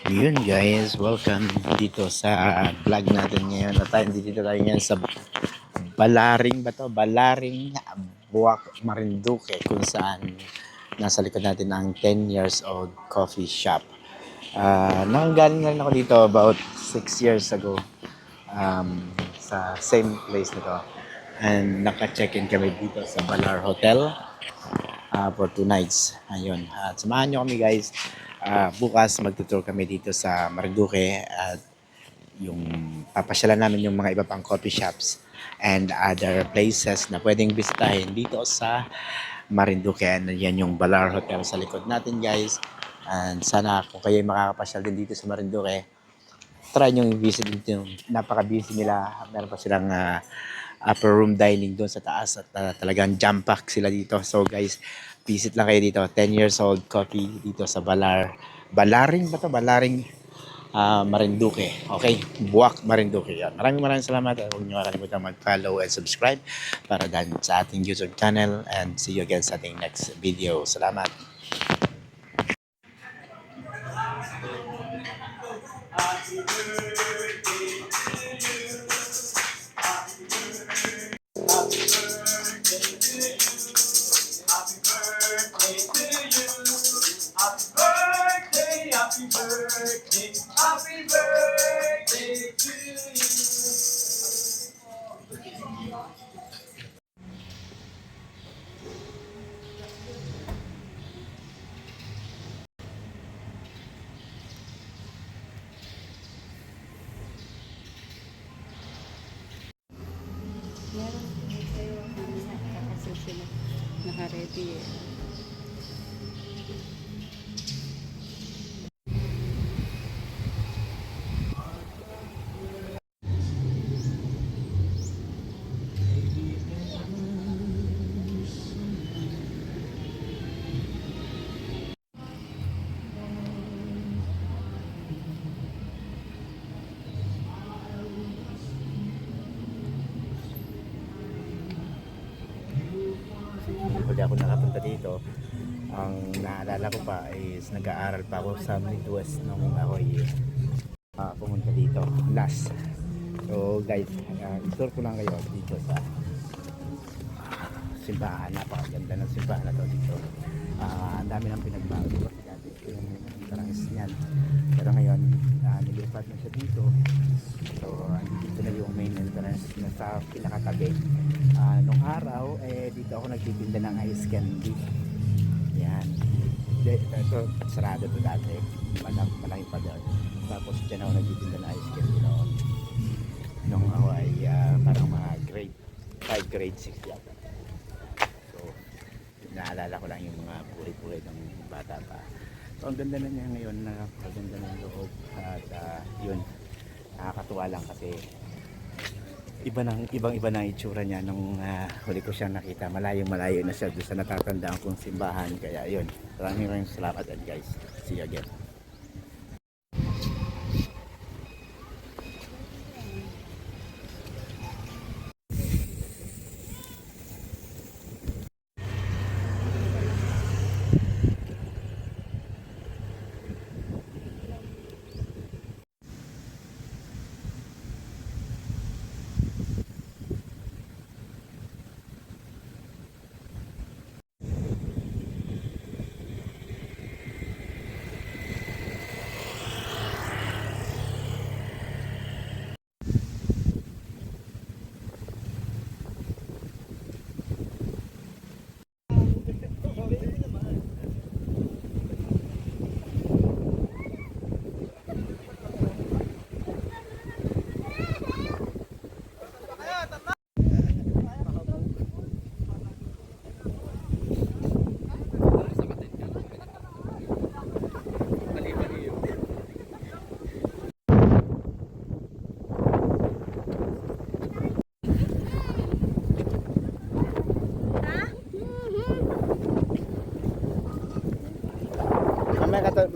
Yun guys, welcome dito sa vlog natin ngayon. At tayo dito tayo ngayon sa Balaring ba to? Balaring Buwak Marinduque, kung saan nasa likod natin ang 10 years old coffee shop. Nanggaling na rin ako dito about 6 years ago, sa same place na to. And naka-check-in kami dito sa Balar Hotel for 2 nights. Ayun. At samahan nyo kami guys. Bukas magtutour kami dito sa Marinduque at yung papasyalan namin yung mga iba pang coffee shops and other places na pwedeng bisitahin dito sa Marinduque. And yan yung Balar Hotel sa likod natin guys. And sana kung kayo makakapasyal din dito sa Marinduque, try nyo yung visit dito. Napaka-busy nila. Meron pa silang upper room dining doon sa taas at talagang jam pack sila dito. So guys, visit lang kayo dito. 10 years old coffee dito sa Balaring ba to? Balaring Marinduque. Okay, Buwak Marinduque. Yan. Maraming salamat. Huwag niyo kakalimutan mag-follow and subscribe para dahil sa ating YouTube channel, and see you again sa ating next video. Salamat. Happy birthday to you. Meron kayo kasi sila naka-ready eh. huli ako nakapunta dito, ang naalala ko pa is nag-aaral pa ako sa Midwest nung ako pumunta dito last. So guys, i-tour ko lang kayo dito sa simbahan. Napakaganda ng simbahan na to dito. Ang dami ng pinagbago kasi dati yung entrance niyan, pero ngayon nilipat na siya dito. So dito na yung main entrance na sa pinakatabi. Nung araw dito ako nagtitinda ng ice candy. Yan, ito sarado to dati, malaki pa doon. Tapos dyan ako nagtitinda ng ice candy noon nung ako ay parang mga grade 5, grade 6 yata. So naalala ko lang yung mga buhay-buhay ng bata pa. So ang ganda na niya ngayon, napakaganda ng loob. At yun, nakakatuwa lang kasi ibang-iba na itsura niya nung huli ko siyang nakita. Malayo-malayo na siya doon sa natatandaan kong simbahan. Kaya yun, maraming salamat and guys, see you again.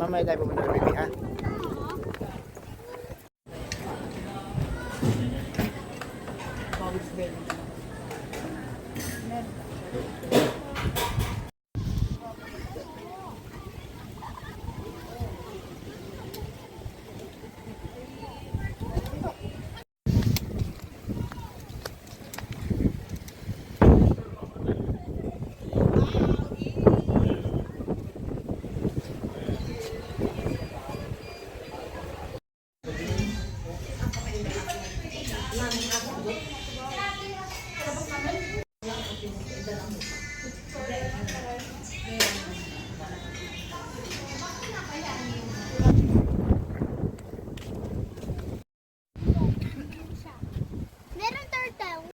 Mamaya tayo pumunta ng baby, ha?